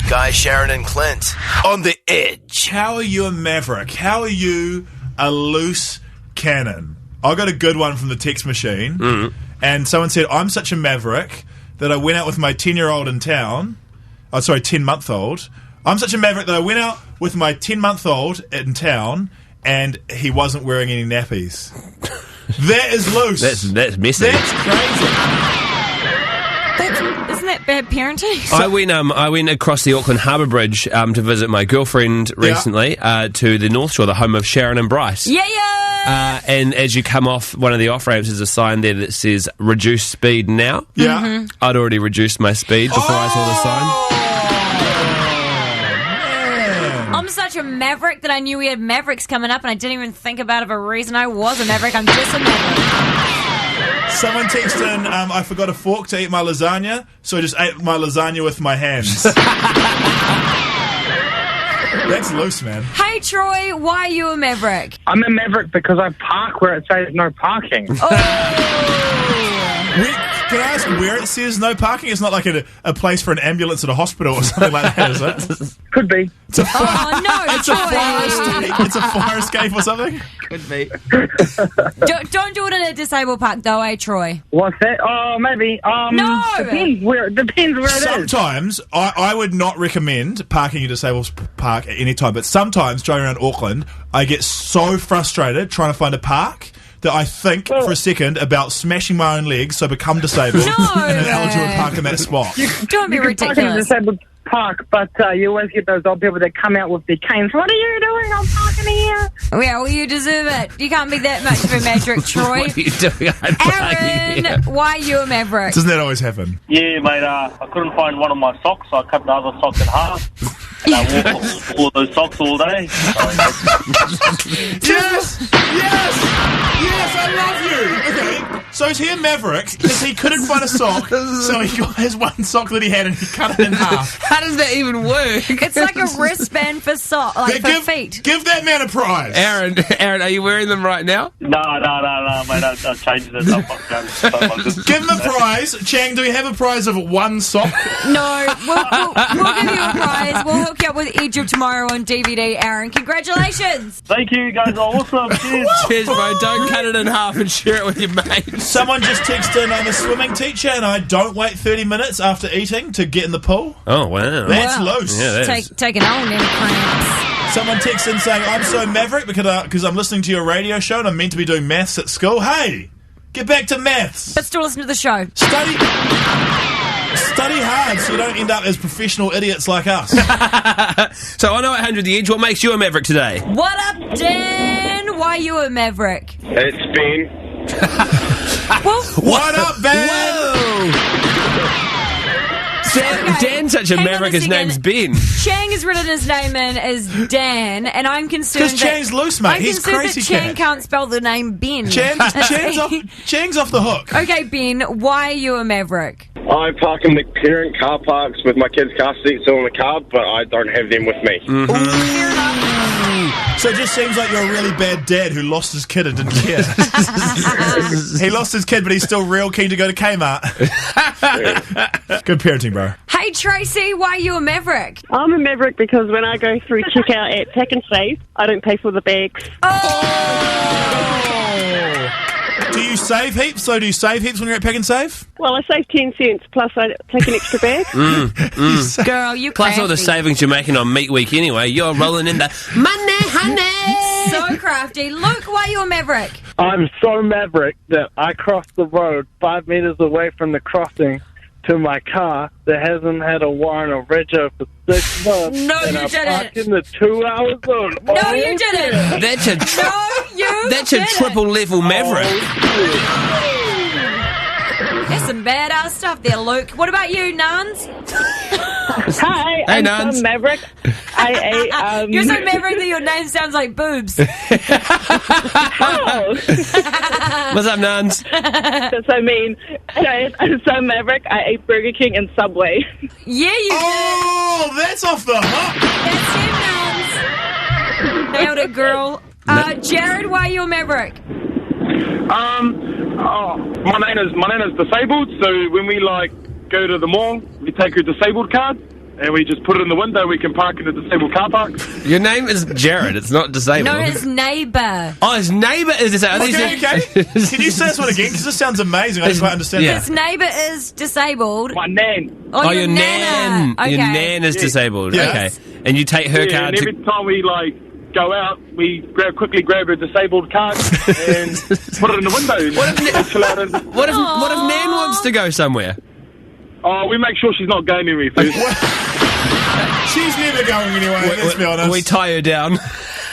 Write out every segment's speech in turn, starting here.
Guy, Sharyn and Clint on The Edge. How are you a maverick? How are you a loose cannon? I got a good one from the text machine, and someone said, I'm such a maverick that I went out with my 10-year-old in town. Oh, sorry, 10-month-old. I'm such a maverick that I went out with my 10-month-old in town, and he wasn't wearing any nappies. That is loose. That's messy. That's crazy. Isn't that bad parenting? I went across the Auckland Harbour Bridge to visit my girlfriend recently to the North Shore, the home of Sharyn and Bryce. Yeah. And as you come off one of the off-ramps, there's a sign there that says reduce speed now. Yeah. I'd already reduced my speed before I saw the sign. I'm such a maverick that I knew we had Mavericks coming up and I didn't even think about it for a reason I was a maverick. I'm just a maverick. Someone texted in, I forgot a fork to eat my lasagna, so I just ate my lasagna with my hands. That's loose, man. Hey, Troy, why are you a maverick? I'm a maverick because I park where it says no parking. Can I ask where it says no parking? It's not like a place for an ambulance at a hospital or something like that, is it? Could be. It's a fire, It's it's a fire escape or something? Could be. Don't do it in a disabled park, though, Troy? What's that? Oh, maybe. No! Depends where it is. Sometimes, I would not recommend parking a disabled park at any time, but sometimes, driving around Auckland, I get so frustrated trying to find a park that I think for a second about smashing my own legs so I become disabled and eligible to park in that spot. Don't be You can park in a ridiculous. disabled park, but you always get those old people that come out with their canes. What are you doing? I'm parking here. Well, you deserve it. You can't be that much of a maverick, Troy. What are you doing? Aaron, why are you a maverick? Doesn't that always happen? Yeah, mate, I couldn't find one of my socks, so I cut the other sock in half. And I wore those socks all day. Yes! I love you! Okay, so is he a maverick because he couldn't find a sock, so he got his one sock that he had and he cut it in half? How does that even work? It's like a wristband for for feet. Give that man a prize! Aaron, are you wearing them right now? No, mate, I changed it. Give him a prize. Chang, do we have a prize of one sock? No, we'll give you a prize. We'll hook you up with Edge of Tomorrow on DVD, Aaron. Congratulations! Thank you, you guys are awesome. Cheers. Cheers, bro. Don't cut it in half and share it with your mates. Someone just texted in, I'm a swimming teacher and I don't wait 30 minutes after eating to get in the pool. Oh, wow. That's loose. Yeah, that is. Take an old name cramps. Someone texted in saying, I'm so maverick because I'm listening to your radio show and I'm meant to be doing maths at school. Hey, get back to maths. But still listen to the show. Study hard so you don't end up as professional idiots like us. So I know 100 The Edge. What makes you a maverick today? What up, Dan? Why are you a maverick? It's Ben. Well, What up, Ben? Whoa! Dan's such a Hang on maverick, a his second. name's Ben. Chang has written his name in as Dan, and I'm concerned Because Chang's loose, mate. I'm He's concerned crazy that Chang cat. can't spell the name Ben. Chang's off the hook. Okay, Ben, why are you a maverick? I park in the parent car parks with my kids' car seats on the car, but I don't have them with me. Fair enough. So it just seems like you're a really bad dad who lost his kid and didn't care. He lost his kid, but he's still real keen to go to Kmart. Good parenting, bro. Hey, Tracy, why are you a maverick? I'm a maverick because when I go through checkout at Pack and Save, I don't pay for the bags. Do you save heaps? So do you save heaps when you're at Pack and Save? Well, I save 10 cents, plus I take an extra bag. Girl, you Plus all the crafty. savings you're making on Meat Week anyway, you're rolling in the money, honey. So crafty. Luke, why are you a maverick? I'm so maverick that I crossed the road 5 meters away from the crossing to my car that hasn't had a warrant or rego for 6 months. No, and you I didn't. parked in the 2 hour zone. No, you didn't. That's a That's a triple level maverick. There's some badass stuff there, Luke. What about you, Nuns? Hi, Hey, I'm Nuns. so maverick. You're so maverick that your name sounds like boobs. What's up, Nuns? That's so mean. Anyways, I'm so maverick. I ate Burger King and Subway. Yeah, you Oh, that's off the hook. did. That's it, Nuns. Nailed it, girl. Jared, why are you a maverick? My name is disabled, so when we go to the mall, we take a disabled card. and we just put it in the window. We can park in a disabled car park. Your name is Jared. It's not disabled. No, his neighbour. Oh, his neighbour is disabled. Okay. Can you say this one again? Because this sounds amazing. I didn't quite understand that. His neighbour is disabled. My nan. Oh, your nan. Okay. Your nan is disabled. Yes. Okay. And you take her car and to... every time we go out, we quickly grab a disabled car and put it in the window. What if Nan wants to go somewhere? Oh, we make sure she's not going anywhere first. She's never going anywhere, let's be honest. We tie her down.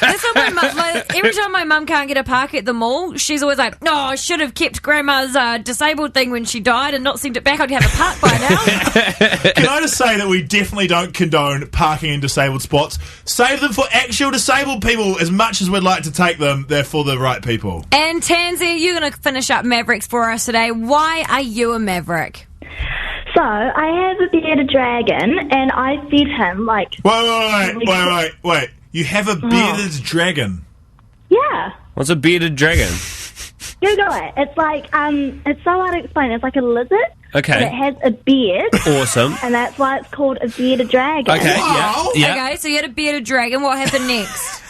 That's what my mum, every time my mum can't get a park at the mall, she's always like, "No, I should have kept Grandma's disabled thing when she died and not sent it back. I'd have a park by now." Can I just say that we definitely don't condone parking in disabled spots. Save them for actual disabled people. As much as we'd like to take them, they're for the right people. And Tansy, you're going to finish up Mavericks for us today. Why are you a Maverick? So, I have a bearded dragon, and I feed him, like... Wait. You have a bearded dragon? Yeah. What's a bearded dragon? Google it. It's like, it's so hard to explain. It's like a lizard. Okay. But it has a beard. Awesome. And that's why it's called a bearded dragon. Okay, yeah. Okay, so you had a bearded dragon. What happened next?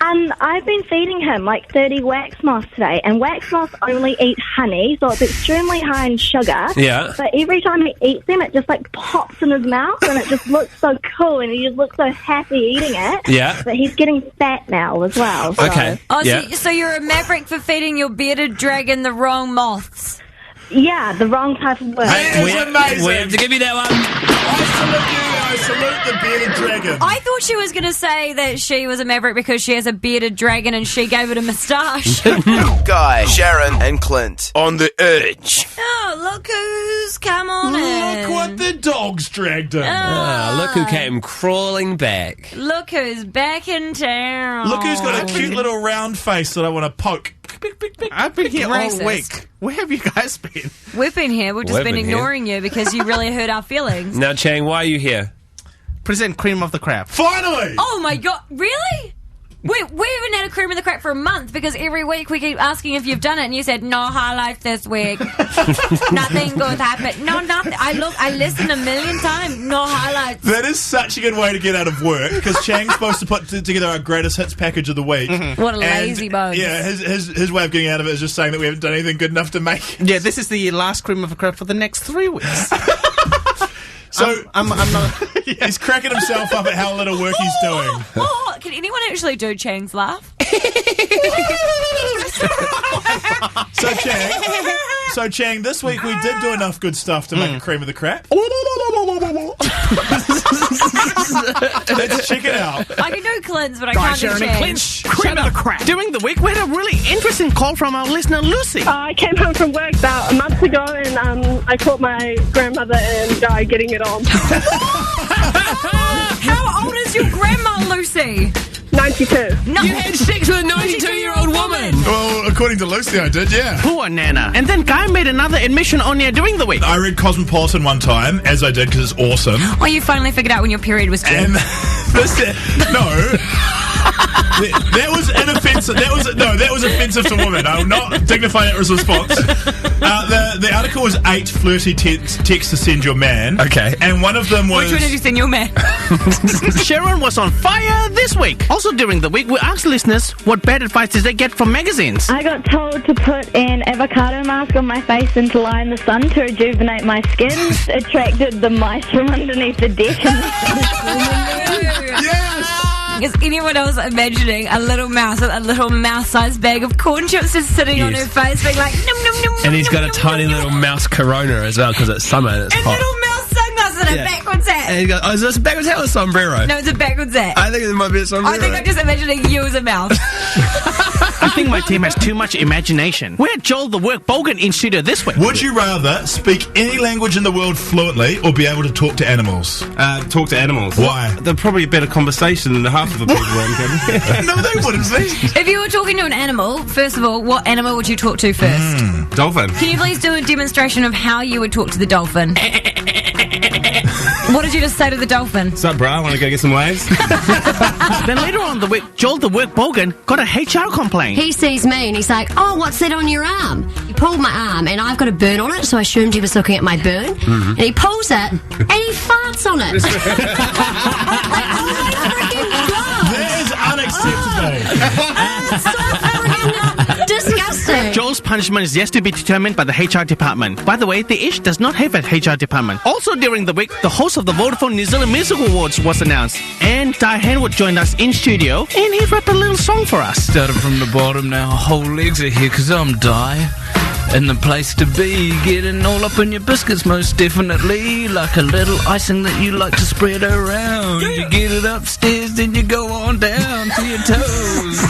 I've been feeding him like 30 wax moths today, and wax moths only eat honey, so it's extremely high in sugar. Yeah. But every time he eats them, it just like pops in his mouth, and it just looks so cool, and he just looks so happy eating it. Yeah. But he's getting fat now as well. So. Okay. Oh, yeah. so you're a Maverick for feeding your bearded dragon the wrong moths. Yeah, the wrong type of work. That is amazing. We have to give you that one. I salute the bearded dragon. I thought she was going to say that she was a Maverick because she has a bearded dragon and she gave it a moustache. Guy, Sharyn, and Clint on the edge. Oh, look who's come on in. Look what the dogs dragged in. Look who came crawling back. Look who's back in town. Look who's got a cute little round face that I want to poke. I've been here Racist. all week. Where have you guys been? We've been here. We've just We've been been here. ignoring you because you really hurt our feelings. Now, Chang, why are you here? Present cream of the crop. Finally! Oh my god, really? We haven't had a cream of the crap for a month because every week we keep asking if you've done it and you said, no highlights this week. Nothing good happened. No, nothing. I listened a million times. No highlights. That is such a good way to get out of work because Chang's supposed to put together our greatest hits package of the week. What a lazy bones. Yeah, his way of getting out of it is just saying that we haven't done anything good enough to make it. Yeah, this is the last cream of the crop for the next 3 weeks. So I'm not. he's cracking himself up at how little work he's doing. Oh, can anyone actually do Chang's laugh? So Chang, this week we did do enough good stuff to make a cream of the crap. Let's check it out. I can do Clint's, but I can't do Chang's. Cream of the crop. During the week, we had a really interesting call from our listener, Lucy. I came home from work about a month ago and I caught my grandmother and Guy getting it on. How old is your grandma, Lucy? 92. No. You had sex with a 92-year-old woman. Well, according to Lucy, I did, yeah. Poor Nana. And then Guy made another admission on air during the week. I read Cosmopolitan one time, as I did because it's awesome. Oh, you finally figured out when your period was due. And that was inoffensive. That was offensive to women. I will not dignify that as a response. The article was 8 flirty texts to send your man. Okay. And one of them was... Which one did you send your man? Sharyn was on fire this week. Also during the week, we asked listeners what bad advice did they get from magazines. I got told to put an avocado mask on my face and to lie in the sun to rejuvenate my skin. Attracted the mice from underneath the deck. Yes! Is anyone else imagining a little mouse with a little mouse-sized bag of corn chips just sitting on her face being like, num, num, num, And he's num, got a num, tiny num, little num. mouse corona as well because it's summer and it's And hot. little mouse sunglasses and a backwards hat. And he goes, is this a backwards hat or a sombrero? No, it's a backwards hat. I think it might be a sombrero. I think I'm just imagining you as a mouse. I think my team has too much imagination. We had Joel the Work Bogan in studio this week. Would you rather speak any language in the world fluently or be able to talk to animals? Talk to animals. Why? They're probably a better conversation than half of the people weren't getting. No, they wouldn't be. If you were talking to an animal, first of all, what animal would you talk to first? Dolphin. Can you please do a demonstration of how you would talk to the dolphin? What did you just say to the dolphin? What's up, bro? I want to go get some waves? Then later on in the week, Joel the work bogan got a HR complaint. He sees me and he's like, oh, what's that on your arm? He pulled my arm and I've got a burn on it, so I assumed he was looking at my burn. And he pulls it and he farts on it. That is unacceptable. Disgusting. Joel's punishment is yet to be determined by the HR department. By the way, the Ish does not have an HR department. Also during the week, the host of the Vodafone New Zealand Music Awards was announced. And Di Henwood joined us in studio and he rapped a little song for us. Started from the bottom, now whole legs are here because I'm Di. And the place to be, getting all up in your biscuits most definitely. Like a little icing that you like to spread around. You get it upstairs, then you go on down to your toes.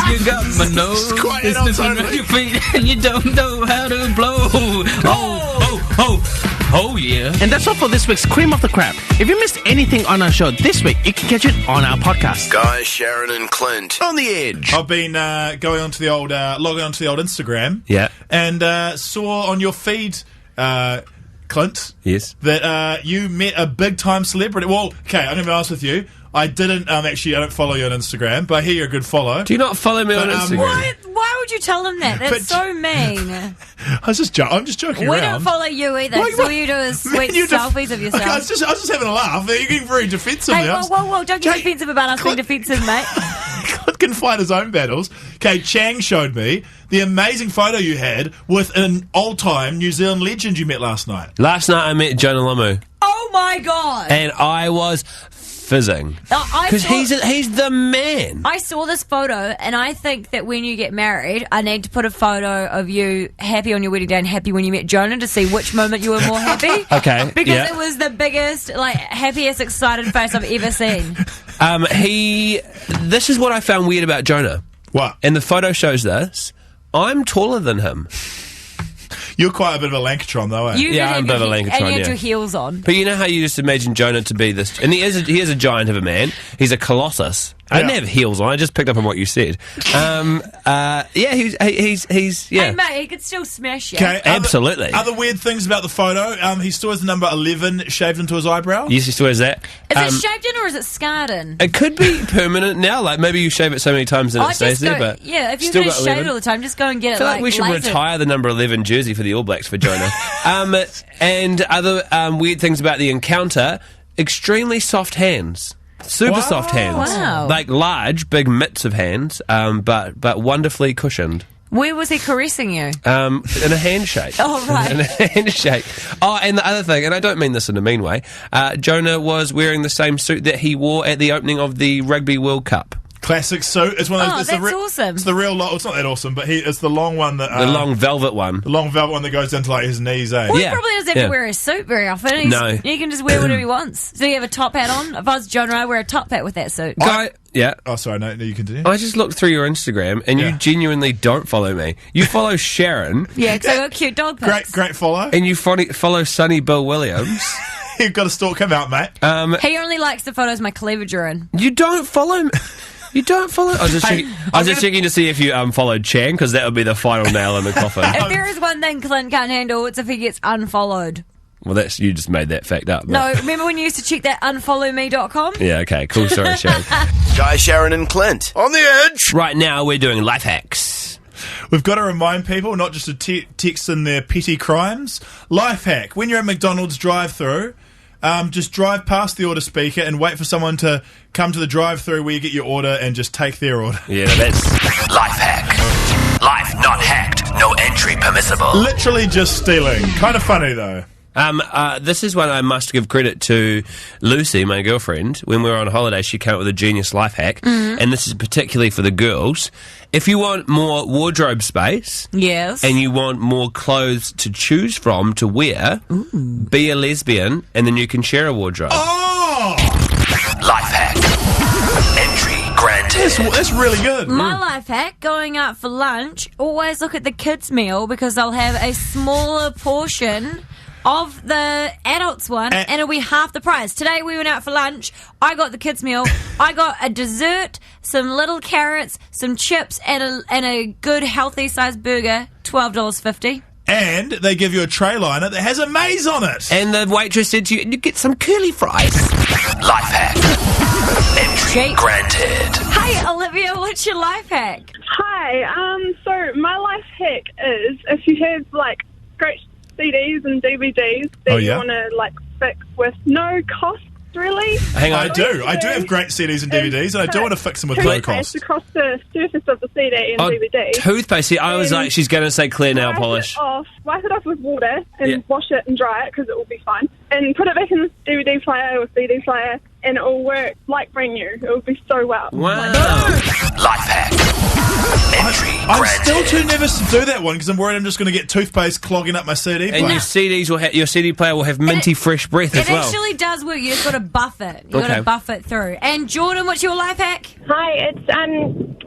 You got my nose, it's sniffing at your feet, and you don't know how to blow. Oh yeah. And that's all for this week's Cream of the Crap. If you missed anything on our show this week, you can catch it on our podcast. Guys, Sharyn and Clint on the edge. I've been going onto the old, logging onto the old Instagram. Yeah. And saw on your feed, Clint. Yes. That you met a big time celebrity. Well, okay, I'm going to be honest with you. I didn't actually. I don't follow you on Instagram, but I hear you're a good follow. Do you not follow me on Instagram? Why would you tell them that? That's so mean. I'm just joking around. We don't follow you either. Like, all you do is sweet selfies of yourself. Okay, I was just having a laugh. You're getting very defensive Hey, now. whoa! Don't get defensive about us being defensive, mate. Clint can fight his own battles. Okay, Chang showed me the amazing photo you had with an old-time New Zealand legend you met last night. Last night I met Jonah Lamu. Oh my god! And I was fizzing. Because he's the man. I saw this photo, and I think that when you get married, I need to put a photo of you happy on your wedding day and happy when you met Jonah to see which moment you were more happy. Okay. Because it was the biggest, happiest, excited face I've ever seen. This is what I found weird about Jonah. What? And the photo shows this. I'm taller than him. You're quite a bit of a Lancatron, though, eh? I'm a bit of a Lancatron, and you had your heels on. But you know how you just imagine Jonah to be this... And he is a giant of a man. He's a colossus. I didn't have heels on. I just picked up on what you said. He's... Hey, mate, he could still smash you. Okay, absolutely. Other weird things about the photo. He still has the number 11 shaved into his eyebrow. Yes, he still has that. Is it shaved in or is it scarred in? It could be permanent now. Like, maybe you shave it so many times that it stays there, but... Yeah, if you're going to shave it all the time, just go and get it, I feel like we should retire the number 11 jersey for the All Blacks for Jonah. And other weird things about the encounter, extremely soft hands. Super soft hands. Wow. Like large, big mitts of hands, but wonderfully cushioned. Where was he caressing you? In a handshake. Oh, right. In a handshake. Oh, and the other thing, and I don't mean this in a mean way, Jonah was wearing the same suit that he wore at the opening of the Rugby World Cup. Classic suit. It's one of those. That's awesome. It's the real. It's not that awesome, but it's the long one that. The long velvet one. The long velvet one that goes down to his knees. Eh? Well, he probably doesn't have to wear a suit very often. No, he can just wear whatever he wants. So you have a top hat on. If I was Jonah, I'd wear a top hat with that suit. Yeah. Oh, sorry. No, you continue. I just looked through your Instagram, and you genuinely don't follow me. You follow Sharyn. Yeah, because I got cute dog pics. Great follow. And you follow Sonny Bill Williams. You've got to stalk him out, mate. He only likes the photos my cleavage are in. You don't follow me. You don't follow... I was just checking to see if you followed Chang, because that would be the final nail in the coffin. If there is one thing Clint can't handle, it's if he gets unfollowed. Well, you just made that fact up. No, remember when you used to check that unfollowme.com? Yeah, okay, cool. Sorry, Sharyn. Guy, Sharyn and Clint on the edge. Right now, we're doing life hacks. We've got to remind people not just to text in their petty crimes. Life hack. When you're at McDonald's drive-thru, just drive past the order speaker and wait for someone to come to the drive-thru where you get your order and just take their order. Yeah, that's... Life hack. Life not hacked. No entry permissible. Literally just stealing. Kind of funny, though. This is one I must give credit to Lucy, my girlfriend. When we were on holiday, she came up with a genius life hack, and this is particularly for the girls. If you want more wardrobe space, yes, and you want more clothes to choose from to wear, be a lesbian, and then you can share a wardrobe. Oh! Life hack. Entry granted. That's really good. My life hack, going out for lunch, always look at the kids' meal because they'll have a smaller portion of the adults one, and it'll be half the price. Today we went out for lunch. I got the kids' meal. I got a dessert, some little carrots, some chips, and a good healthy sized burger. $12.50. And they give you a tray liner that has a maze on it. And the waitress said to you, you get some curly fries. Life hack. Entry granted. Hey, Olivia, what's your life hack? Hi, so my life hack is if you have, like, great CDs and DVDs that you want to, like, fix with no cost, really. Hang on. I do have great CDs and DVDs, and I do want to fix them with low cost. Across the surface of the CD and DVD. Toothpaste. See, I was like, she's going to say clear nail polish. Wipe it off with water and wash it and dry it because it will be fine. And put it back in the DVD player or CD player, and it will work like brand new. It will be so well. Wow. Life hack. Entry I'm granted. still too nervous to do that one because I'm worried I'm just going to get toothpaste clogging up my CD player. And your CDs will your CD player will have minty fresh breath as It well. actually does work. You just got to buff it. You got Okay. to buff it through. And Jordan, what's your life hack? Hi, it's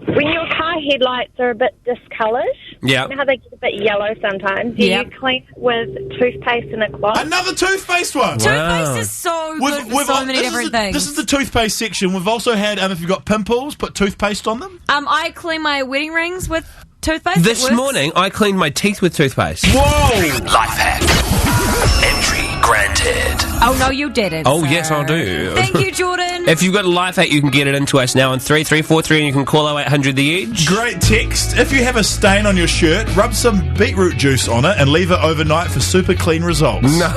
when your car headlights are a bit discoloured. Yeah. You know how they get a bit yellow sometimes? You clean it with toothpaste and a cloth. Another toothpaste one. Toothpaste is so good for so many different things. This is the toothpaste section. We've also had, if you've got pimples, put toothpaste on them. I clean my wedding rings with toothpaste. This morning, I cleaned my teeth with toothpaste. Whoa! Life hack. Entry granted. Oh, no, you didn't. Oh, sir. yes, I do. Thank you, Jordan. If you've got a life hack, you can get it into us now on 3343 and you can call 0800 The Edge. Great text. If you have a stain on your shirt, rub some beetroot juice on it and leave it overnight for super clean results. No.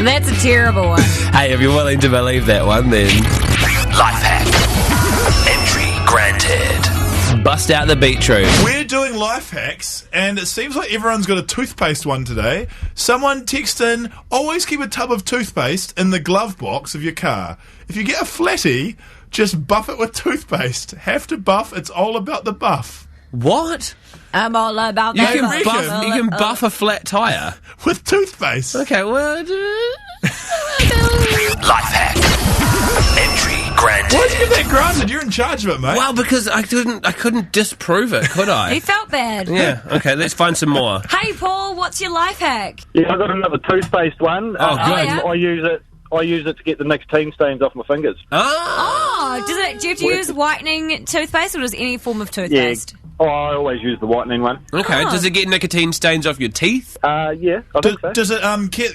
That's a terrible one. Hey, if you're willing to believe that one, then... Life hack. Entry granted. Bust out the beetroot. We're doing life hacks, and it seems like everyone's got a toothpaste one today. Someone text in, always keep a tub of toothpaste in the glove box of your car. If you get a flatty, just buff it with toothpaste. Have to buff, it's all about the buff. What? I'm all about You that. can buff a flat tyre. With toothpaste. Okay, well... Life hack. Entry granted. Why'd you give that granted? You're in charge of it, mate. Well, because I couldn't disprove it, could I? He felt bad. Yeah, okay, let's find some more. Hey, Paul, what's your life hack? Yeah, I got another toothpaste one. Oh, good. yeah? I use it to get the nicotine stains off my fingers. Oh, do you have to use whitening toothpaste or just any form of toothpaste? Oh, I always use the whitening one. Okay, does it get nicotine stains off your teeth? Yeah, I think so. Does it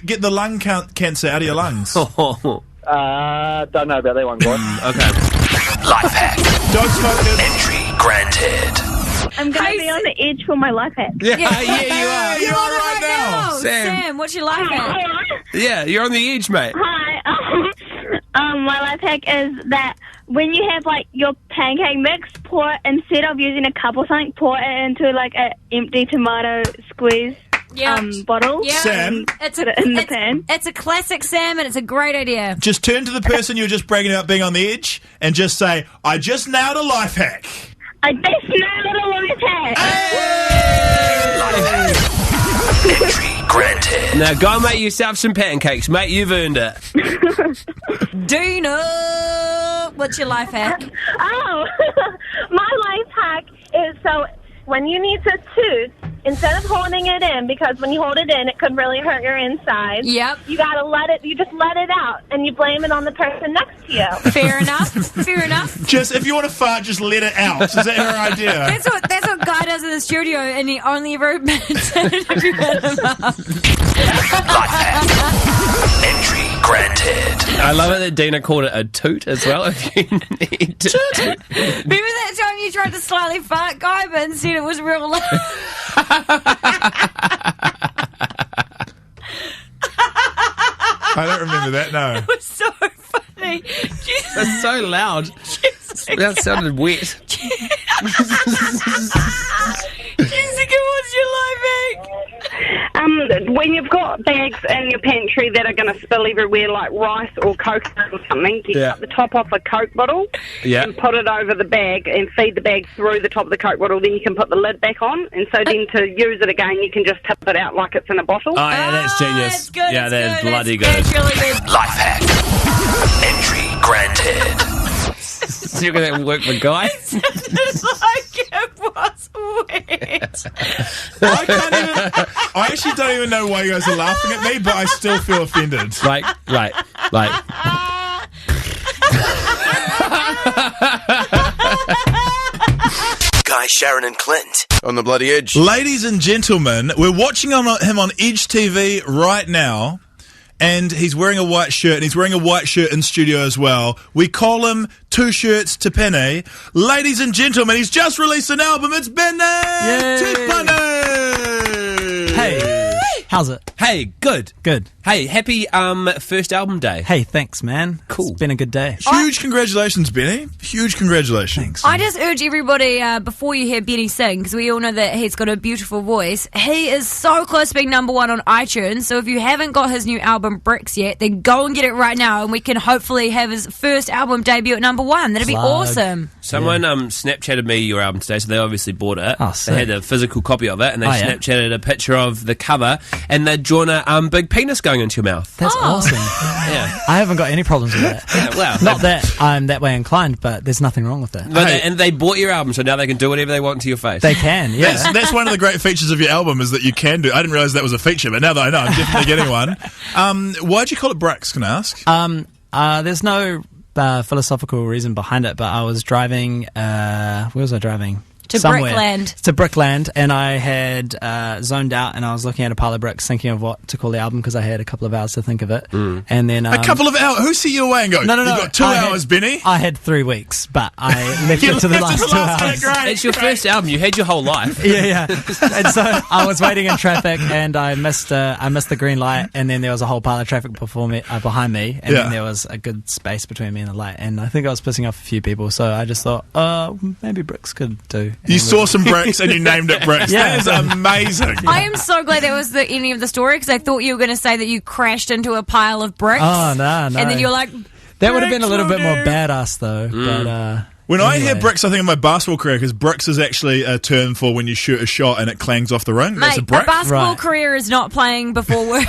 get the lung cancer out of your lungs? Don't know about that one, guys. Okay. Life hack. Don't smoke it. Entry granted. I'm going to be on the edge for my life hack. Yeah, you are. You are right now. Sam. What's your life hack? Yeah, you're on the edge, mate. Hi. My life hack is that when you have like your pancake mix, instead of using a cup or something, pour it into like an empty tomato squeeze bottle. Yeah. Sam. Put it in the pan. It's a classic, Sam, and it's a great idea. Just turn to the person you were just bragging about being on the edge and just say, I just nailed a life hack. I just nailed a life hack. Life hack. Entry granted. Now go and make yourself some pancakes, mate. You've earned it. Dina, what's your life hack? Oh, my life hack is so when you need to tooth, instead of holding it in, because when you hold it in, it could really hurt your inside. Yep. You gotta you just let it out, and you blame it on the person next to you. Fair enough. Fair enough. Just, if you want to fart, just let it out. Is that her idea? That's what Guy does in the studio, and he only ever admits it if you let him up. Life hack. Entry granted. I love it that Dina called it a toot as well. If you need to toot. Remember that time you tried to slightly fart, Guy, but instead it was real loud? I don't remember that, no. It was so funny. That's so loud. That sounded wet. Jessica, what's your life hack? When you've got bags in your pantry that are going to spill everywhere, like rice or coconut or something, you cut the top off a Coke bottle and put it over the bag and feed the bag through the top of the Coke bottle. Then you can put the lid back on, and so then to use it again, you can just tip it out like it's in a bottle. Oh, yeah, that's genius. That's good, yeah, that's that is bloody That's good. really good. Life hack. Entry granted. So you're going to work for Guy? It's like it was wet. I actually don't even know why you guys are laughing at me, but I still feel offended. Like. Guy Sharyn and Clint. On the Bloody Edge. Ladies and gentlemen, we're watching him on Edge TV right now, and he's wearing a white shirt, and he's wearing a white shirt in studio as well. We call him Two Shirts to Penny. Ladies and gentlemen, he's just released an album. It's Benny Tipani! Hey. How's it? Hey, good. Good. Hey, happy first album day. Hey, thanks, man. Cool. It's been a good day. Huge congratulations, Benny. Huge congratulations. Thanks. I just urge everybody, before you hear Benny sing, because we all know that he's got a beautiful voice, he is so close to being #1 on iTunes, so if you haven't got his new album Bricks yet, then go and get it right now, and we can hopefully have his first album debut at #1. That'd be awesome. Someone Snapchatted me your album today, so they obviously bought it. Oh, they had a physical copy of it, and they Snapchatted a picture of the cover, and they'd drawn a big penis going into your mouth. That's awesome. Yeah. I haven't got any problems with that. Yeah, well, not that I'm that way inclined, but there's nothing wrong with that. But and they bought your album, so now they can do whatever they want to your face. They can, yeah. That's one of the great features of your album, is that you can do. I didn't realise that was a feature, but now that I know, I'm definitely getting one. Why'd you call it Bricks, can I ask? There's no philosophical reason behind it, but I was driving, where was I driving? To Somewhere. Brickland. To Brickland, and I had zoned out, and I was looking at a pile of bricks, thinking of what to call the album, because I had a couple of hours to think of it. And then a couple of hours? Who see you away and go, no, you've got 2 hours, Benny? I had 3 weeks, but I left it to the last 2 hours. It's your first album. You had your whole life. Yeah. And so I was waiting in traffic, and I missed the green light, and then there was a whole pile of traffic behind me, and then there was a good space between me and the light, and I think I was pissing off a few people, so I just thought, maybe bricks could do. You saw some bricks and you named it Bricks. Yeah. That is amazing. I am so glad that was the ending of the story, because I thought you were going to say that you crashed into a pile of bricks. Oh, no. And then you're like, that would have been a little bit more badass, though. But when I hear bricks, I think of my basketball career, because bricks is actually a term for when you shoot a shot and it clangs off the ring. mate, That's a brick. a basketball career is not playing before work.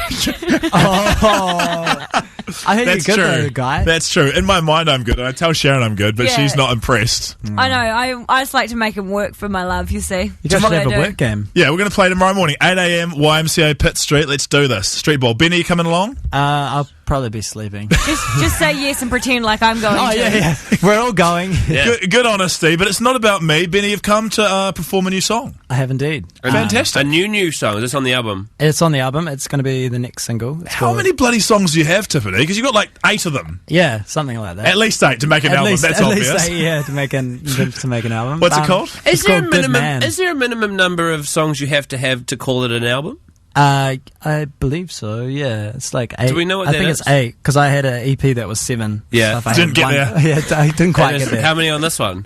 I hear That's you're good, true. though, guy. That's true. In my mind, I'm good, and I tell Sharyn I'm good, but Yeah. she's not impressed. I know. I just like to make him work for my love, you see. You guys should have a work game. Yeah, we're going to play tomorrow morning, 8 a.m, YMCA Pitt Street. Let's do this. Street ball. Benny, you coming along? I'll probably be sleeping. Just say yes and pretend like I'm going Oh, to. yeah. We're all going. Good honesty, but it's not about me. Benny, you've come to perform a new song. I have indeed. Fantastic. A new song. Is this on the album? It's on the album. It's going to be the next single. It's How called- many bloody songs do you have, Tiffany? Because you've got like 8 of them. Yeah, something like that. At least 8 to make an album. That's at obvious. least 8, yeah, to make an album. What's it called? Is there a called Good minimum? Man. Is there a minimum number of songs you have to call it an album? I believe so. Yeah, it's like 8. Do we know what I that think is? it's 8 because I had an EP that was 7. Yeah. So if I Didn't had get one- there. Yeah, I didn't quite get there. How many on this one?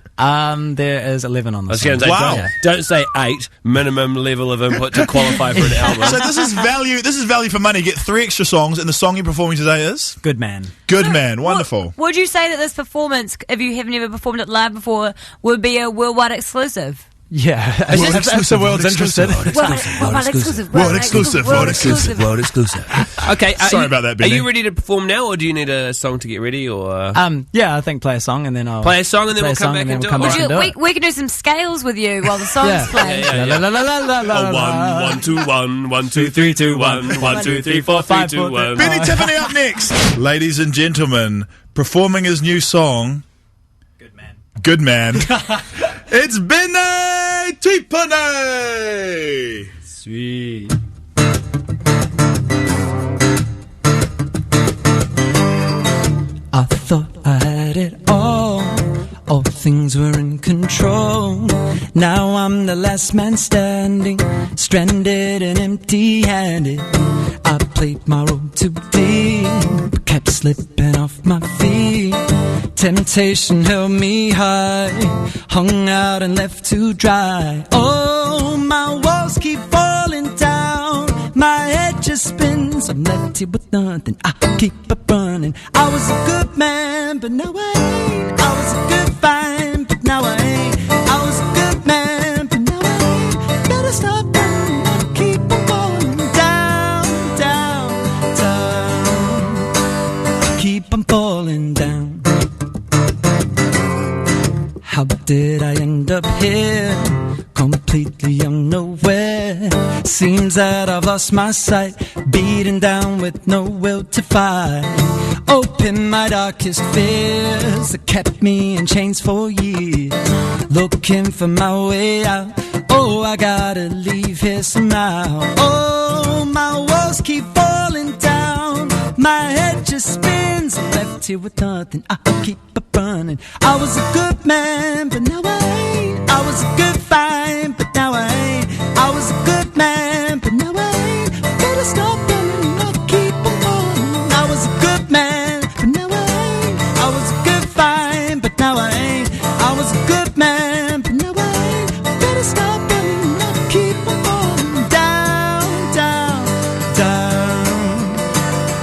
There is 11 on I this was going one. to say, don't say 8 minimum level of input to qualify for an album. So this is value. This is value for money. Get 3 extra songs, and the song you're performing today is Good Man. Good Man. Wonderful. Would you say that this performance, if you have never performed it live before, would be a worldwide exclusive? Yeah, if the world's interested. Worldwide exclusive. World exclusive. World exclusive. World exclusive. Okay, Sorry about that, Are Benny. you ready to perform now, or do you need a song to get ready? Or Yeah, I think play a song and then I'll play a song and then we'll come back and do it. back and do it. We can do some scales with you while the song's playing. La, la, la, la, la, la, la. 1 1 2 1 1 2 3 2 1 1 2 3 4 3 2 1. Benny Tiffany up next. Ladies and gentlemen, performing his new song. Good Man. It's Benny Tipani. Sweet. I thought I had it all things were in control. Now I'm the last man standing, stranded and empty-handed. I played my role too deep, kept slipping off my feet. Temptation held me high, hung out and left to dry. Oh, my walls keep falling down, my head just spins. I'm left here with nothing, I keep it burning. I was a good man, but now I ain't. I was a good fine, but now I ain't. I was a good man, but now I ain't. Better stop running, I'll keep on falling down, down, down. Keep on falling down. How did I end up here? Completely unaware. Seems that I've lost my sight, beaten down with no will to fight. Open my darkest fears that kept me in chains for years, looking for my way out. Oh, I gotta leave here somehow. Oh, my walls keep falling down, my head just spins. I'm left here with nothing, I'll keep it running. I was a good man, but now I ain't. I was a good find, but now I ain't. I was a good man, but now I ain't. Better stop running, I'll keep on going. I was a good man, but now I ain't. I was a good find, but now I ain't. I was a good man, but now I ain't. Better stop running, I'll keep on going. Down, down, down.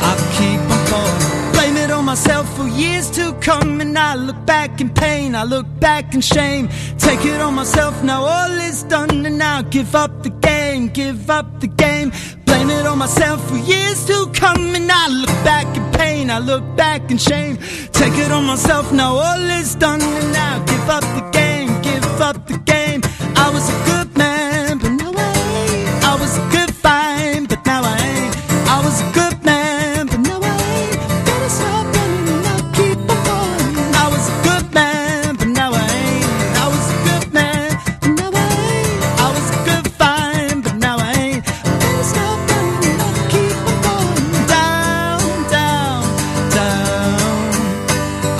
I'll keep on falling. Blame it on myself for years to come, and I look back in pain, I look back in shame. Take it on myself, now all is done, and now give up the game, give up the game. Blame it on myself for years to come, and I look back in pain, I look back in shame. Take it on myself, now all is done, and now give up the game, give up the game. I was a good man, but now I ain't. I was a good find, but now I ain't. I was a good man, but now I ain't. Better stop running and I'll keep on going. I was a good man, but now I ain't. I was a good man, but now I ain't. I was a good find, but now I ain't. Better stop running and I'll keep on going. Down, down, down.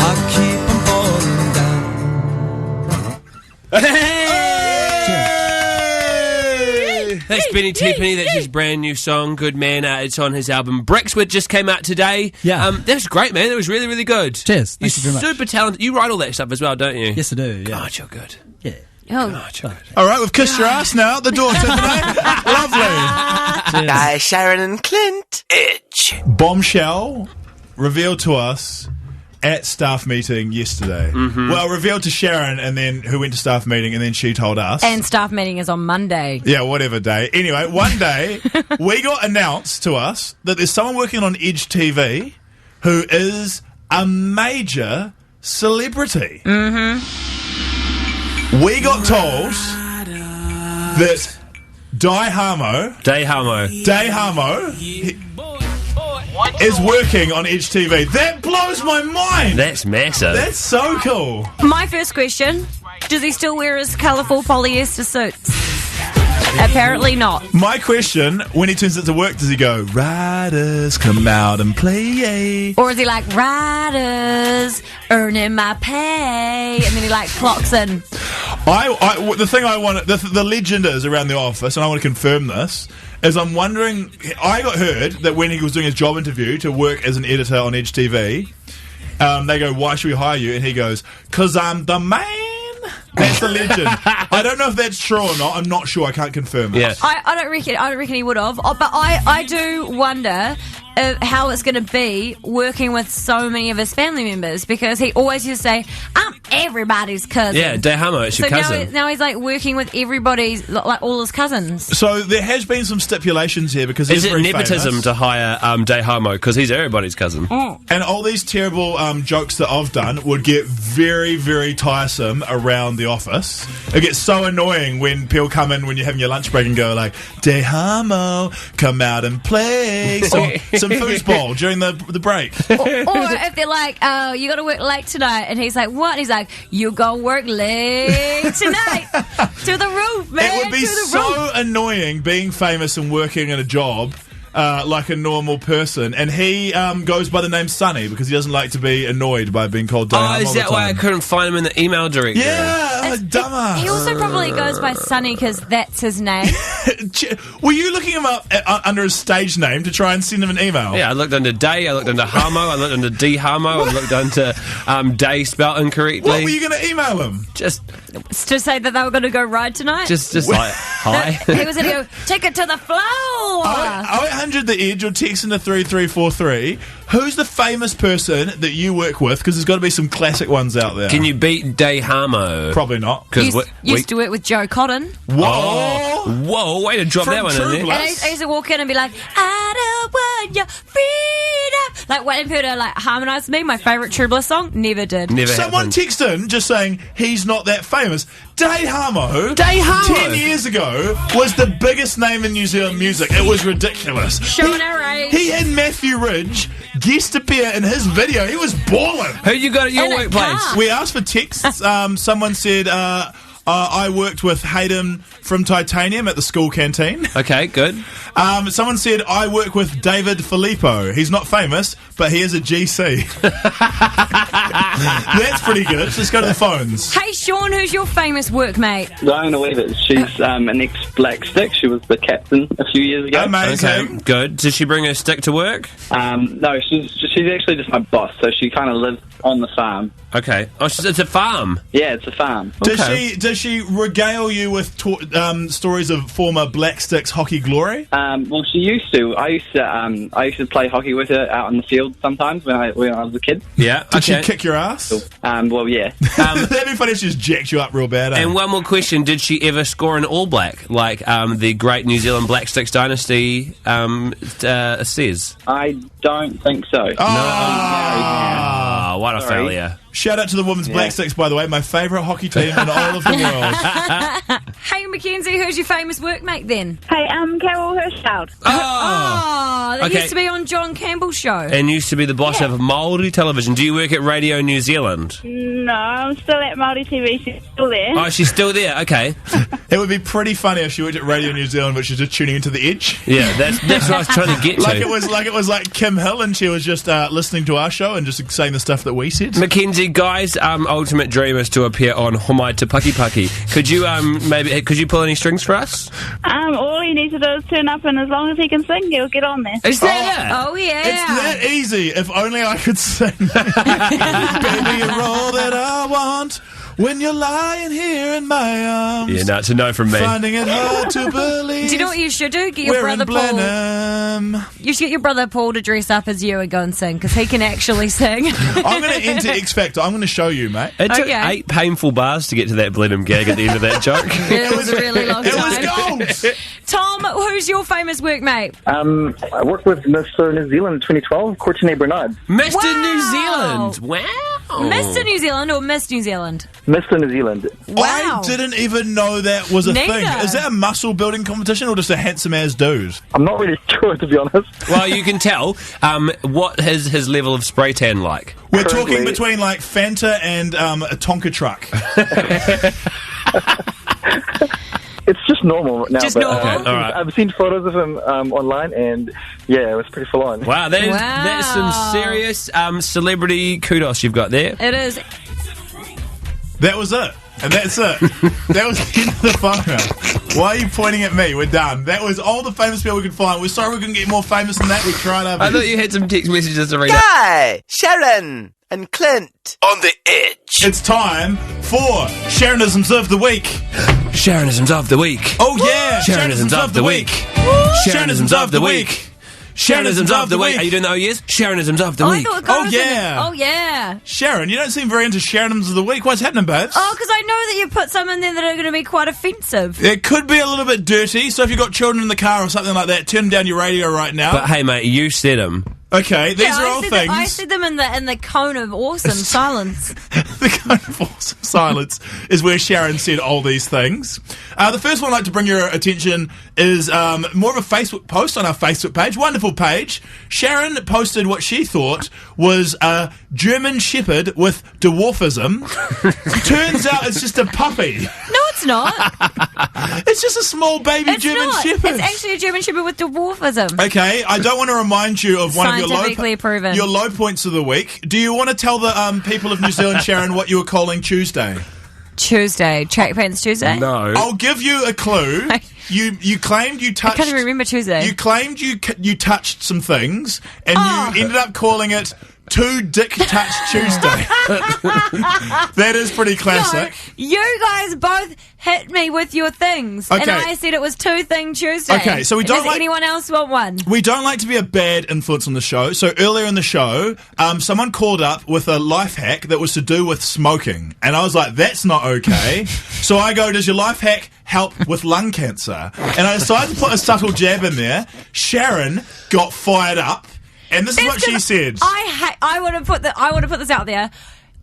I'll keep on falling down. That's Benny Tiffany. That's his brand new song, Good Man. It's on his album Bricks, which just came out today. Yeah. That was great, man. That was really, really good. Cheers. Thank you very much. Super talented. You write all that stuff as well, don't you? Yes, I do. Yeah. God, you're good. Yeah. Oh. God, you're good. All right, we've kissed your ass now at the door, Tiffany. Lovely. Guys, Sharyn and Clint. Edge. Bombshell revealed to us at staff meeting yesterday. Well, revealed to Sharyn, and then who went to staff meeting, and then she told us. And staff meeting is on Monday. Yeah, whatever day. Anyway, one day we got announced to us that there's someone working on Edge TV who is a major celebrity. We got told that Dayhamo is working on Edge TV. That blows my mind. That's massive. That's so cool. My first question, does he still wear his colourful polyester suits? Apparently not. My question, when he turns it to work, does he go, "Riders, come out and play"? Or is he like, "Riders, earning my pay," and then he like clocks in? The thing I want, the legend is around the office, and I want to confirm this, is I'm wondering, I got heard that when he was doing his job interview to work as an editor on Edge TV, they go, "Why should we hire you?" And he goes, "'Cause I'm the man." That's the legend. I don't know if that's true or not. I'm not sure. I can't confirm it. Yeah. I don't reckon he would have. But I do wonder how it's going to be working with so many of his family members, because he always used to say, "I'm everybody's cousin." Yeah, Dayhamo, it's your cousin. Now he's like working with everybody's, like all his cousins. So there has been some stipulations here, because is he's it very nepotism famous to hire Dayhamo because he's everybody's cousin? And all these terrible jokes that I've done would get very, very tiresome around the office. It gets so annoying when people come in when you're having your lunch break and go like, "Dayhamo, come out and play some foosball during the break." Or if they're like, "Oh, you got to work late tonight," and he's like, "What?" And he's like, "You go work late tonight to the roof, man." It would be so annoying being famous and working in a job like a normal person, and he goes by the name Sonny because he doesn't like to be annoyed by being called Dayhamo. Oh, is that why I couldn't find him in the email directory? Yeah, dumber. He also probably goes by Sonny because that's his name. Were you looking him up under his stage name to try and send him an email? Yeah, I looked under Day, I looked under Hamo, I looked under D-Hamo, I looked under Day spelled incorrectly. What were you going to email him? Just to say that they were going to go ride tonight? Just like, hi. He was going to go, "Take it to the floor." 0800 The Edge, or text into 3343. Who's the famous person that you work with? Because there's got to be some classic ones out there. Can you beat Dayhamo? Probably not. Used to work with Joe Cotton. Whoa, way to drop that one in there. And I used to walk in and be like, "I don't want your freedom, Like, waiting for her to, like, harmonise with me, my favourite True Bliss song, never did. Someone texted in just saying he's not that famous. Day Harmo, 10 years ago, was the biggest name in New Zealand music. It was ridiculous. Showing our age. He had Matthew Ridge guest appear in his video. He was balling. Who you got at your workplace? We asked for texts. Someone said, I worked with Hayden from Titanium at the school canteen. Okay, good. Someone said, I work with David Filippo. He's not famous, but he is a GC. That's pretty good. Let's go to the phones. Hey, Sean, who's your famous workmate? Diana Weavers. She's an ex-Black Stick. She was the captain a few years ago. Amazing. Okay, good. Did she bring her stick to work? No, she's actually just my boss, so she kind of lives on the farm. Okay. Oh, it's a farm. Yeah, it's a farm. Does she regale you with stories of former Black Sticks hockey glory? Well, she used to. I used to play hockey with her out on the field sometimes when I was a kid. Yeah. Did she kick your ass? Well, yeah. That'd be funny if she just jacked you up real bad. And one more question: did she ever score an All Black like the great New Zealand Black Sticks dynasty says? I don't think so. Oh, what a failure! Shout out to the women's Black Sticks, by the way, my favourite hockey team in all of the world. Hey, Mackenzie, who's your famous workmate then? Hey, Carol Hirschfeld. That Okay. used to be on John Campbell's show. And used to be the boss of Māori television. Do you work at Radio New Zealand? No, I'm still at Māori TV. She's still there. Oh, she's still there. Okay. It would be pretty funny if she worked at Radio New Zealand, but she's just tuning into the Edge. Yeah, that's what I was trying to get to. Like it was like Kim Hill, and she was just listening to our show and just saying the stuff that we said. Mackenzie, guys' ultimate dream is to appear on Homai Te Paki Paki. Could you pull any strings for us? All he needs to do is turn up, and as long as he can sing, he'll get on there. Is that it? Oh, yeah. It's that easy. If only I could sing. Baby, you're all that I want when you're lying here in my arms. Yeah, no, it's a no from me. Finding it hard to believe. Do you know what you should do? Get your We're brother in Blenheim. Paul. You should get your brother Paul to dress up as you and go and sing, because he can actually sing. I'm going to enter X Factor. I'm going to show you, mate. It took 8 painful bars to get to that Blenheim gag at the end of that joke. It was a really long time. It was gold. Tom, who's your famous workmate? I worked with Mr. New Zealand 2012, Courtney Bernard. Mr. New Zealand. Wow. Mr. New Zealand or Miss New Zealand? Mr. New Zealand. I didn't even know that was a Neither. thing. Is that a muscle building competition or just a handsome ass dude? I'm not really sure, to be honest. Well, you can tell. What is his level of spray tan like? We're talking between like Fanta and a Tonka truck. It's just normal now. Just but, normal? Okay, all right. I've seen photos of him online, and yeah, it was pretty full on. Wow, that's some serious celebrity kudos you've got there. It is. That was it. And that's it. That was the end of the photo. Why are you pointing at me? We're done. That was all the famous people we could find. We're sorry we couldn't get more famous than that. We tried our best. I thought you had some text messages to read out. Guy, Sharyn, and Clint. On the Edge. It's time for Sharonisms of the Week. Sharonisms of the week. Oh, yeah. Sharonisms of the week. Sharonisms of the week. Sharonisms of the week. Are you doing the yes? Sharonisms of the week. Oh, yeah. Oh, yeah. Sharon, you don't seem very into Sharonisms of the Week. What's happening, babes? Oh, because I know that you put some in there that are going to be quite offensive. It could be a little bit dirty, so if you've got children in the car or something like that, turn down your radio right now. But hey, mate, you said them. Okay, these are all things. I said them in the cone of awesome silence. The kind of awesome silence is where Sharon said all these things. The first one I'd like to bring your attention is more of a Facebook post on our Facebook page. Wonderful page. Sharon posted what she thought was a German Shepherd with dwarfism. Turns out it's just a puppy. No, it's not. It's just a small baby German Shepherd. It's actually a German Shepherd with dwarfism. Okay, I don't want to remind you of one of Scientifically proven. your low points of the week. Do you want to tell the people of New Zealand, Sharon, what you were calling Tuesday? Tuesday. Track Pants Tuesday? No. I'll give you a clue. You claimed you touched... I can't even remember Tuesday. You claimed you touched some things, and you ended up calling it Two Dick Touch Tuesday. That is pretty classic. No, you guys both hit me with your things, and Okay. I said it was Two Thing Tuesday. Okay, so we don't Does like- anyone else want one? We don't like to be a bad influence on the show. So earlier in the show, someone called up with a life hack that was to do with smoking. And I was like, that's not okay. So I go, does your life hack help with lung cancer? And I decided to put a subtle jab in there. Sharon got fired up. And this is what she said. I want to put this out there.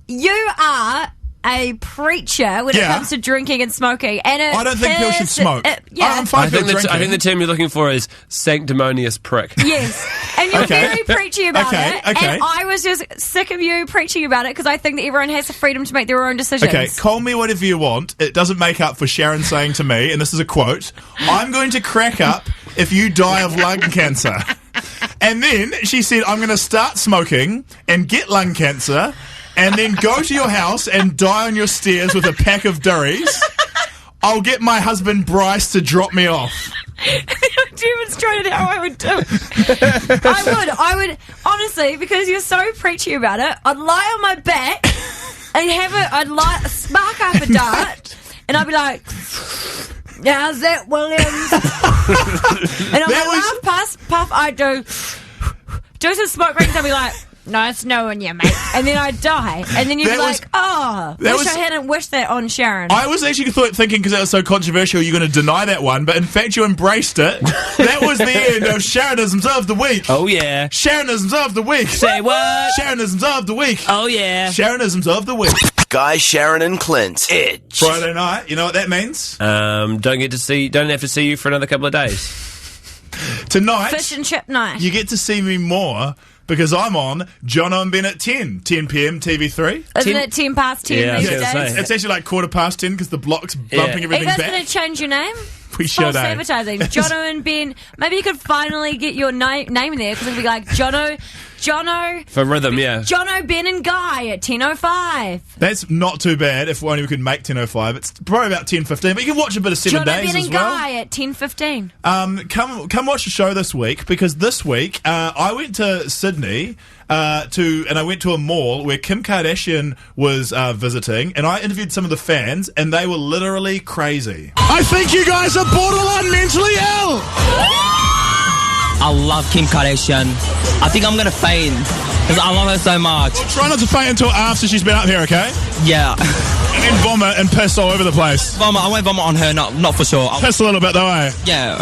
You are a preacher when it comes to drinking and smoking, and I don't think people should smoke. I'm fine with drinking. I think the term you're looking for is sanctimonious prick. Yes, and you're very preachy about it. And I was just sick of you preaching about it because I think that everyone has the freedom to make their own decisions. Okay, call me whatever you want. It doesn't make up for Sharyn saying to me, and this is a quote, "I'm going to crack up if you die of lung cancer." And then she said, "I'm going to start smoking and get lung cancer, and then go to your house and die on your stairs with a pack of durries. I'll get my husband Bryce to drop me off." I demonstrated how I would do it. I would, honestly, because you're so preachy about it, I'd lie on my back and I'd spark up a dart, and I'd be like, "How's that, Williams?" And I'd puff, I'd do some smoke rings, I'd be like, "Nice knowing you, mate." And then I'd die. And then you'd be like, I hadn't wished that on Sharyn. I was actually thinking, because that was so controversial, you're going to deny that one, but in fact you embraced it. That was the end of Sharonisms of the week. Oh, yeah. Sharonisms of the week. Say what? Sharonisms of the week. Oh, yeah. Sharonisms of the week. Guy, Sharyn and Clint. Edge. Friday night, you know what that means? Don't have to see you for another couple of days. Tonight, fish and chip night. You get to see me more because I'm on Jono and Ben at 10 p.m. TV3. Isn't it 10 past 10 these days? It's actually like 10:15 because the block's bumping everything back. Are you guys going to change your name? We should. Self-sabotaging. Jono and Ben. Maybe you could finally get your name in there because it'll be like Jono. For rhythm, yeah. Jono, Ben and Guy at 10:05. That's not too bad if only we could make 10:05. It's probably about 10:15, but you can watch a bit of 7 Days as well. Jono, Ben and Guy at 10:15. Come watch the show this week, because this week I went to Sydney and I went to a mall where Kim Kardashian was visiting, and I interviewed some of the fans, and they were literally crazy. I think you guys are borderline mentally ill. I love Kim Kardashian. I think I'm going to faint because I love her so much. Well, try not to faint until after she's been up here, okay? Yeah. And then vomit and piss all over the place. Vomit. I won't vomit on her, not for sure. Piss a little bit though, eh? Yeah.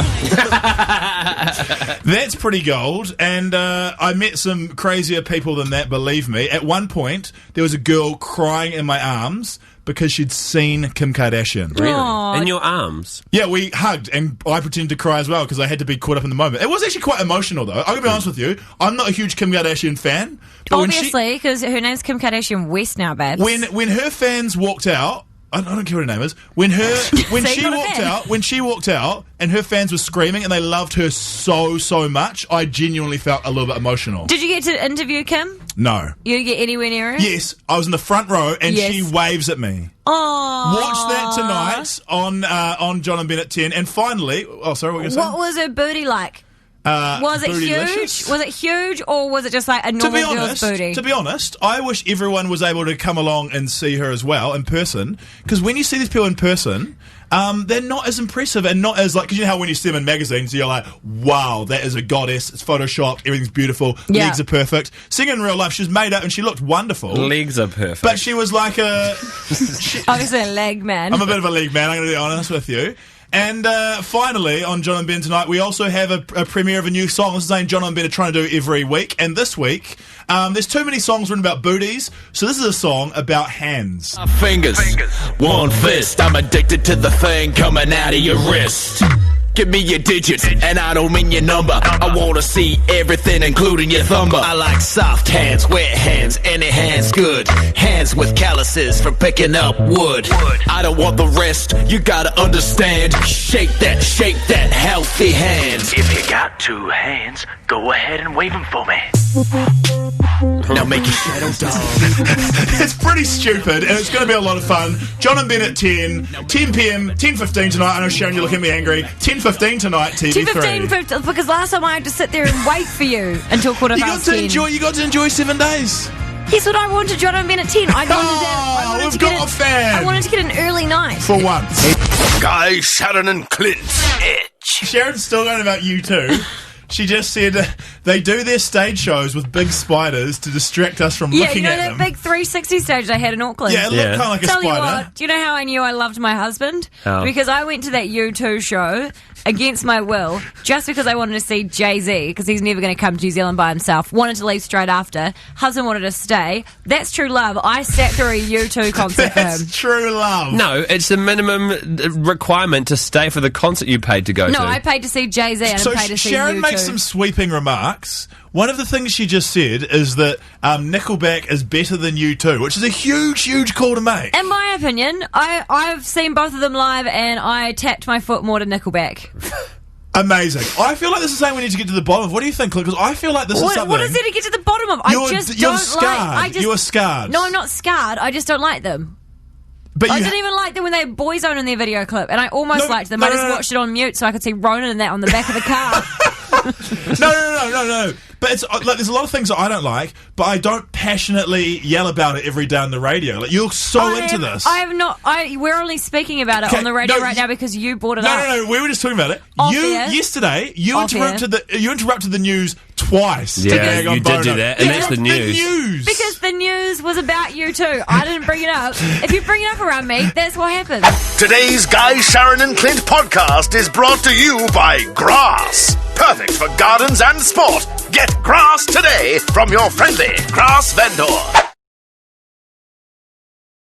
That's pretty gold, and I met some crazier people than that, believe me. At one point, there was a girl crying in my arms because she'd seen Kim Kardashian. Really? Aww. In your arms? Yeah, we hugged, and I pretended to cry as well because I had to be caught up in the moment. It was actually quite emotional, though. I'm going to be honest with you. I'm not a huge Kim Kardashian fan. Obviously, because her name's Kim Kardashian West now, babes. When her fans walked out, I don't care what her name is. When she walked out, and her fans were screaming, and they loved her so much, I genuinely felt a little bit emotional. Did you get to interview Kim? No. You didn't get anywhere near her? Yes, I was in the front row, and she waves at me. Oh. Watch that tonight on John and Ben at 10. And finally, what were you going to say? What was her booty like? Was it huge? Was it huge, or was it just like a normal girl's booty? To be honest, I wish everyone was able to come along and see her as well in person. Because when you see these people in person, they're not as impressive and not as like. Because you know how when you see them in magazines, you're like, "Wow, that is a goddess. It's photoshopped. Everything's beautiful. Yeah. Legs are perfect." Seeing in real life, she was made up and she looked wonderful. Legs are perfect, but she was like obviously a leg man. I'm a bit of a leg man. I'm going to be honest with you. And finally, on John and Ben tonight, we also have a premiere of a new song. This is something John and Ben are trying to do every week. And this week, there's too many songs written about booties, so this is a song about hands. Fingers, one fist. I'm addicted to the thing coming out of your wrist. Give me your digits, and I don't mean your number. I wanna see everything, including your thumber. I like soft hands, wet hands, any hands good. Hands with calluses from picking up wood. I don't want the rest, you gotta understand. Shake that healthy hand. If you got two hands, go ahead and wave them for me. Now make your shadow dog. It's pretty stupid, and it's going to be a lot of fun. John and Ben at 10 p.m, 10:15 tonight. I know, Sharyn, you're looking at me angry. 10:15 tonight, TV3. 10:15, because last time I had to sit there and wait for you until 10:15. You got to enjoy 7 days. Yes, what I wanted, John and Ben at 10. I wanted to get an early night. For once. Guy, Sharyn and Clint. Edge. Sharon's still going about you too. She just said they do their stage shows with big spiders to distract us from looking at them. Yeah, you know that big 360 stage they had in Auckland? Yeah, it looked kind of like a spider. Tell you what, do you know how I knew I loved my husband? How? Because I went to that U2 show against my will, just because I wanted to see Jay-Z, because he's never going to come to New Zealand by himself. Wanted to leave straight after. Husband wanted to stay. That's true love. I sat through a U2 concert for him. That's true love. No, it's a minimum requirement to stay for the concert you paid to go to. No, I paid to see Jay-Z and I paid to see Sharyn U2. makes some sweeping remarks. One of the things she just said is that Nickelback is better than U2, which is a huge, huge call to make. In my opinion, I've seen both of them live and I tapped my foot more to Nickelback. Amazing. I feel like this is something we need to get to the bottom of. What do you think, Clint? Because I feel like this is something... What is there to get to the bottom of? You're scarred. You are scarred. No, I'm not scarred. I just don't like them. But I didn't even like them when they had Boyzone in their video clip, and I almost liked them. I just watched it on mute so I could see Ronan and that on the back of the car. No. But it's like there's a lot of things that I don't like, but I don't passionately yell about it every day on the radio. Like you're into this. I have not. We're only speaking about it on the radio right now because you brought it up. No. We were just talking about it. Yesterday, you interrupted the news twice. Yeah, you did do that, and that's the news. Because the news was about you too. I didn't bring it up. If you bring it up around me, that's what happens. Today's Guy, Sharyn and Clint podcast is brought to you by Grass. Perfect for gardens and sport. Get Grass today from your friendly Grass vendor.